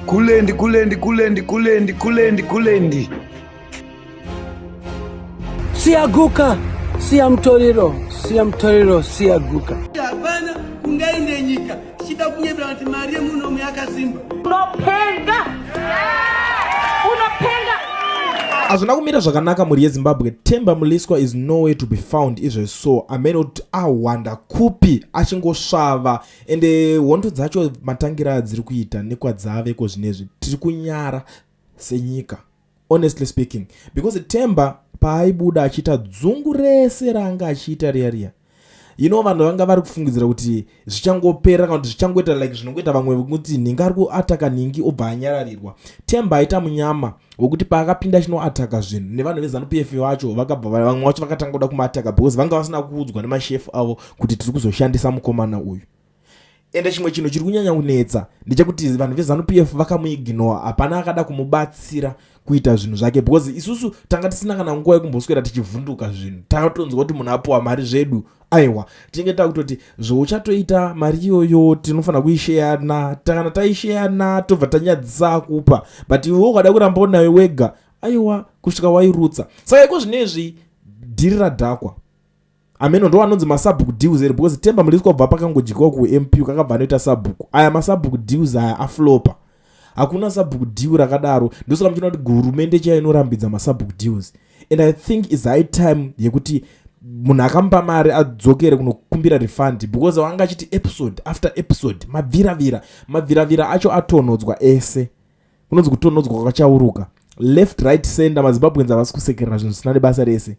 kulendi. Siaguka, siaguka. Hapana, kungaende nyika. Shida kunyebra wanti Maria muno myaka Simba. Unopenda. Azvina kumira zvakanaka muri yeZimbabwe. Themba Mliswa is nowhere to be found izvo so amene kuti awanda kupi achingosvava ende hondo dzacho matangira dziri kuita nekwadzaveko zvinezvi tiri kunyara senyika honestly speaking, because Themba paaibuda achiita dzungu rese raanga achiita riya vanhu vanga vari kufungidzira kuti zvichangopera kana kuti zvichangoita like zvinongoita vamwe kuti ningi ari kuataka ningi obva anyararirwa. Themba aita munyama wekuti paakapinda chinoataka zvinhu nevanhu veZANU-PF vacho vakabva vamwe vacho vakatanga kuda kumataka because vanga vasina kuudzwa nemashefu avo kuti tiri kuzoshandisa mukomana uyu. Ende chimwe chinhu chiri kunyanya kunetsa ndechekuti vanhu veZANU-PF vakamuignora, hapana akada kumubatsira kuita zvinhu zvake because isusu tanga tisina kana nguva yekumboswera tichivhunduka zvinhu. Takatonzwa kuti munhu apuwa mari zvedu aiwa tinenge takutoti zvouchatoita mari iyoyo tinofana kuisheyana, kana taisheyana tobva tanyadzisa kupa, but iwe ukada kuramba unayo wega aiwa kusvika wairutsa. Saka iko zvinezvi dhiri radhakwa ameno ndo anonzi masabhuku deals ere because Themba Mliswa kubva pakangojikawo kuMP kakabva anoita sabhuku. Aya masabhuku deals aya aflopa. Hakuna sabhuku deal rakadaro. Ndosaka muchiona kuti hurumende chaiyo inorambidza masabhuku deals. And I think is high time yekuti munhu akamupa mari adzokere kunokumbira refund because wanga achiti episode after episode mabviravira acho atonodzwa ese. Kunonzi kutonodzwa kwakachauruka. Left right center maZimbabweans havasi kusekerera zvinhu zvisina nebasa rese.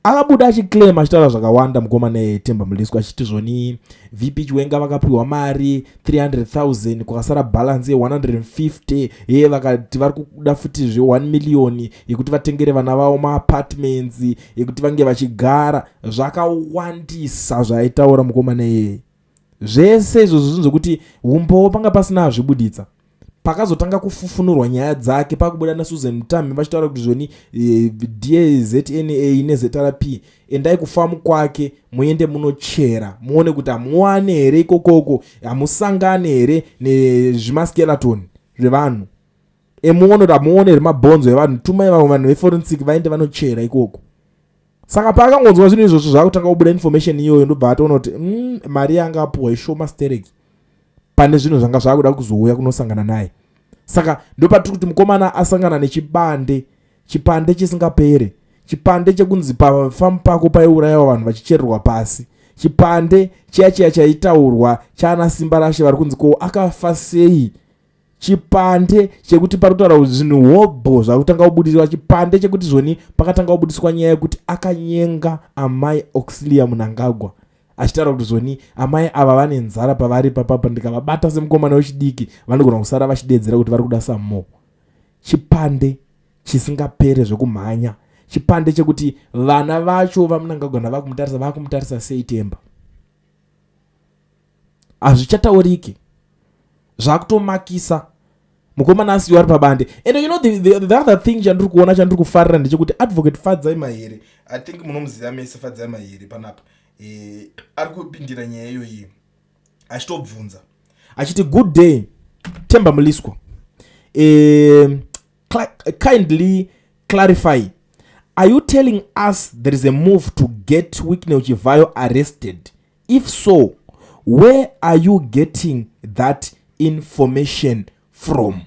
Akabuda achiclaim achitaura zvakawanda mukomana Themba Mliswa achiti zvoni VP Chiwenga vakapiwa mari 300,000 kwakasara balance ye 150 ye vakati vari kuda futi zve 1 million yekuti vatengere vana vavo maapartments yekuti vange vachigara. Zvakawandisa zvaitaura mukomana zvese izvo zvinhu zvokuti umbowo panga pasina zvibuditsa. Pakazotanga kufufunurwa nyaya dzake pakubuda naSusan Mutami vachitaura kuti zvoni DZNA neZRP endai kufamu kwake muende munochera muone kuti hamuwane here ikokoko, hamusangane here nezvimaskeleton zvevanhu emuone kuti hamuone here mabhonzo evanhu. Tumai vamwe vanhu veforensic vaende vanochera ikoko. Saka paakangonzwa zvinhu izvozvo zvakutanga kubuda information iyoyo ndobva ataona kuti mari yanga apuwa ishoma stereki pane zvinhu zvanga zvakuda kuzouya kunosangana naye. Saka ndopatiri kuti mukomana asangana nechipande chisingapere, chipande chekunzi pafamu pako paiurayiwa vanhu vachichererwa pasi, chipande chiya chaitaurwa chana Simba Rashe vari kunzi ko akafa sei, chipande chekuti pari kutaura zvinhu hobho zvakutanga kubudiswa, chipande chekuti zvoni pakatanga kubudiswa nyaya yekuti akanyenga amai Auxilia Mnangagwa achitaura kuti zvoni amai ava vane nzara pavari papapa ndikavabata semukomana wechidiki vanogona kusara vachidedzera kuti vari kuda samo. Chipande chisingapere zvekumhanya, chipande chekuti vana vacho vaMnangagwa vakumutarisa sei Themba hazvichatauriki, zvakutomakisa mukomana asiyo ari pabande. And you know the other thing chandiri kuona chandiri kufarira ndechekuti advocate Fadzai Mahere, I think munomuziva mese Fadzai Mahere panapa ari kupindira nyaya iyoyi achitobvunza achiti good day Themba Mliswa, kindly clarify, are you telling us there is a move to get Wycliffe Chivayo arrested? If so, where are you getting that information from?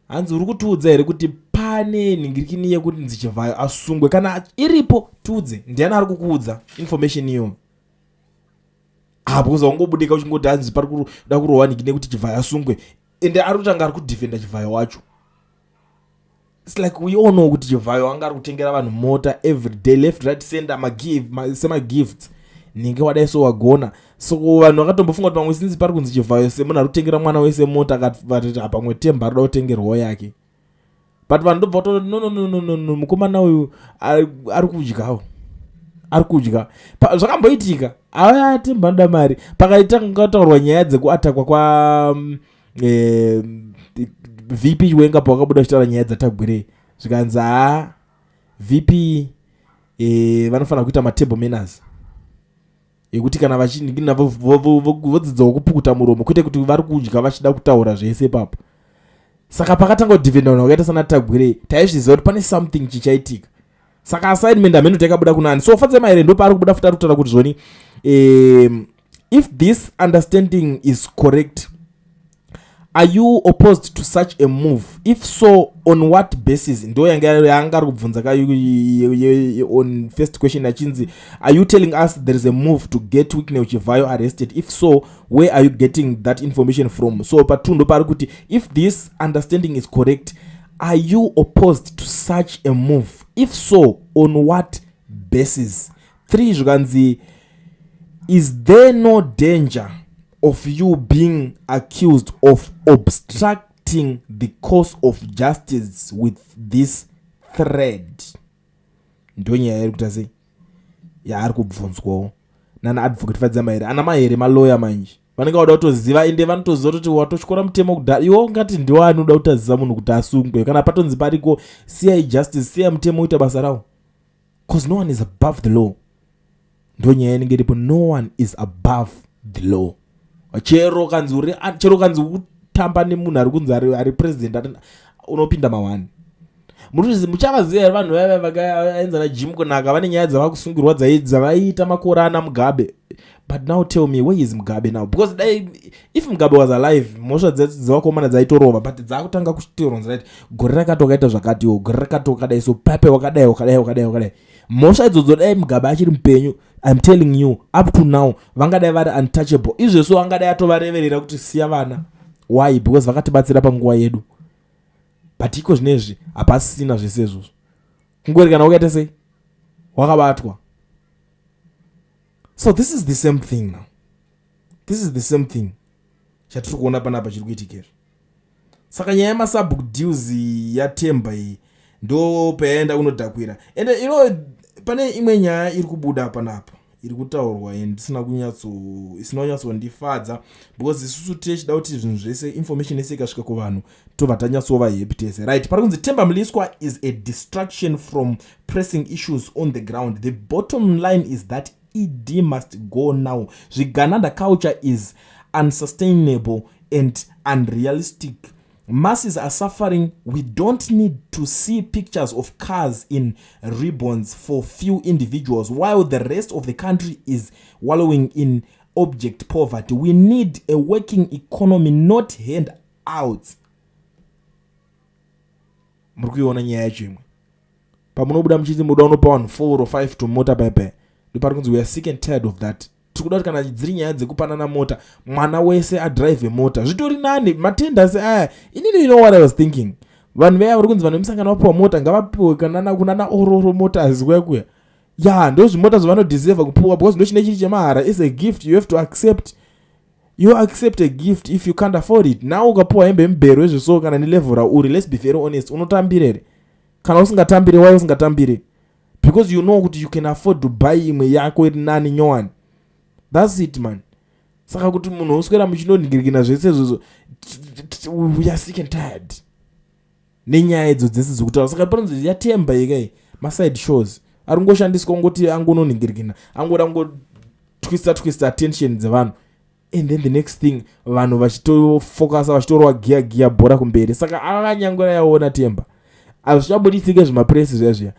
Hanzi uri kutiudza here kuti pane ningirikini yekuti nzi Chivayo asungwe? Kana iripo tiudze ndiani ari kukuudza information iyo. Because wangobudika uchingoti hanzi pari kuda kurohwa ningine kuti Chivayo asungwe ende ari kutanga ari kudefenda Chivayo wacho. It's like we all know kuti Chivayo anga ari kutengera vanhu mota every day left right center sema gifts ninge wadaiso wagona. So vanhu vakatombofunga kuti pamwe sinzi pari kunzi Chivayo semunhu ari kutengera mwana wese mota akati pamwe Themba ari kuda kutengerwawo yake. But vanhu ndobva kuti no mukomana uyu ari kudya zvakamboitika aya Themba anoda mari pakaitanga kutaurwa nyaya dzekuatakwa kwa VP Chiwenga pawakabuda achitaura nyaya dzatagwirei zvikanzi VP vanofana kuita matable manners yekuti kana vachiningina vodzidzawo kupukuta muromo kwete kuti vari kudya vachida kutaura zvese papo. saka pakatanga kudhivenda wakaita sana Tagwire taizviziva kuti pane something chichaitika. Saka assignment amene takabuda kunani. So fatse maire ndo pari kubuda futa kutaura kuti zvoni if this understanding is correct, are you opposed to such a move? If so, on what basis? Ndo yanga kubvunza ka on first question achinzi, are you telling us there is a move to get Wikne Uchivayo arrested? If so, where are you getting that information from? So part 2 ndo pari kuti if this understanding is correct, are you opposed to such a move? If so, on what basis? 3 zvikanzi, is there no danger of you being accused of obstructing the course of justice with this thread? Ndo nyaya iri kuita sei yaari kubvunzwawo nana advocate fadza maere ana maere malawyer manje vanenge vada kutoziva ende vanotoziva kuti watotyora mutemo kudhara iwo ungati ndiwo anoda kutaziza munhu kuti asungwe kana patonzi pariko siya justice siya mutemo uita basa rawo, because no one is above the law. Ndo nyaya inenge iripo, no one is above the law. Chero kanzi kutamba nemunhu ari kunzi ari president unopinda mawani. Muchavaziva vanhu vaya vakaenzana gym kunaka vane nyaya dzavakusungirwa dzavaita makore ana Mugabe. But now tell me, where is Mugabe now? Because if Mugabe was alive, mhosva dzavakomana dzaitorova, but dzakutanga kushitironza right, gore rakatoka ita zvakatiwo, gore rakatoka dai, so pape wakadai. Mhosva idzodzo dai Mugabe achiri mupenyu, I'm telling you, up to now vangadai vari untouchable. Izvesvo vangadai atovareverera kuti siya vana. Why? Because vakatibatsira panguva yedu. But iko zvinezvi hapasina zvese izvozvo. Kungorekana wakaita sei wakabatwa. So this is the same thing now. This is the same thing chatiri kuona panapa chiri kuitika. Saka nyaya yemasubbook deals ya Themba iyi ndo paenda unodhakwira. And you know, pane imwe nyaya iri kubuda panapa iri kutaurwa isina kunyatsondifadza, because isusu tichida kuti zvinhu zvese information yese ikasvika kuvanhu tobva tanyatsova happy tese. Right, pari kunzi Themba Mliswa is a distraction from pressing issues on the ground. The bottom line is that ED must go now. Zvigananda culture is unsustainable and unrealistic. Masses are suffering. We don't need to see pictures of cars in ribbons for few individuals while the rest of the country is wallowing in object poverty. We need a working economy, not handouts. Murikuiona nyaya yacho imwe pamunobuda muchizi muda unopa vanhu 4 or 5 to mota pepe. Ndipari kunzi we are sick and tired of that. Tikuda kuti kana dziri nyaya dzekupanana mota mwana wese adrive mota zvitori nani matendasi aya. Inini, you know what I was thinking, vanhu vaya vari kunzi vanhu vemusangano vapiwa mota ngavapiwe kunana ororo mota azikuya ya ndo zvimota zvavanodeserva kupuwa, because ndo chine chiri chemahara. Is a gift, you have to accept. You accept a gift if you can't afford it. Now ukapuwa hembe mbero ezviso kana nelevel rauri, let's be very honest, unotambire kana usingatambire. Why usingatambire? Because you know kuti you can afford to buy imwe yako iri nani nyowani. That's it, man. Saka kuti munhu uswera muchinoningirikina zvese izvozvo, we are sick and tired nenyaya idzo dzese dzokutaura. Saka panonzi yaThemba ikai maside shows ari ngoshandiswa ngoti angononingirikina, angoda twista attention dzevanhu, and then the next thing vanhu vachitofocusa vachitorwa giya bhora kumberi. Saka akanyangora yaona Themba azvichabuditsike zvimapresi zviya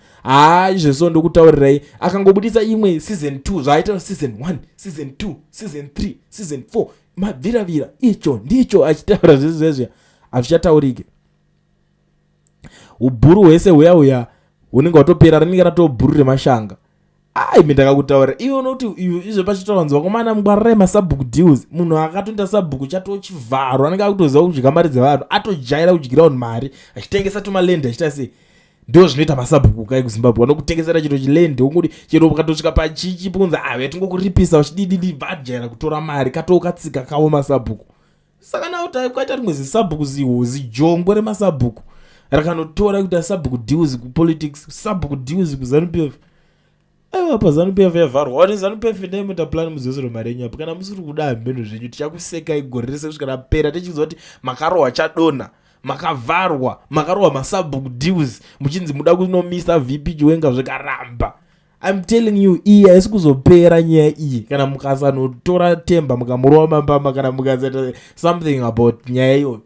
izvezvo ndokutaurirai akangobudisa imwe season 2 zvaaita season 1 season 2 season 3 season 4 mabviravira icho ndicho achitaura zvezvezvya hazvichataurike. Ubhuru hwese huya hunenge watopera rinenge ratobhuru remashanga. Imi ndakakutaura iwe unoti izvo pachitoranzwa komana mungwarirai masubbook deals. Munhu akatoita subbook chatochivharwa anenge akutoziva kudya mari dzevanhu, atojaira kudyira vanhu mari achitengesa tumalende achita sei. Ndo zvinoita masubbook kai kuZimbabwe, vanokutengesera chiro chilende ungoti chero ukatosvika pachichi punza tingokuripisa uchidididi vajaira kutora mari katokatsika kawo masubbook. Saka nawo kwaita rimwe zisubbook zijongwe remasubbook rakanotora kuita subbook deals kupolitics, subbook deals kuZANU-PF. Apa ZANU-PF yavharwa. Wani ZANU-PF ndaimuita plan muzozero mari yenyu apo. Kana musiri kuda mheno zvenyu tichakuseka igore rese kusvika rapera tichiziva kuti makarohwa chadona, makavharwa, makarohwa masubbook deals muchinzi muda kunomisa VP Chiwenga zvikaramba. I'm telling you, iyi haisi kuzopera nyaya iyi kana mukasanotora Themba mukamurova mambama kana mukasaita something about nyaya iyo.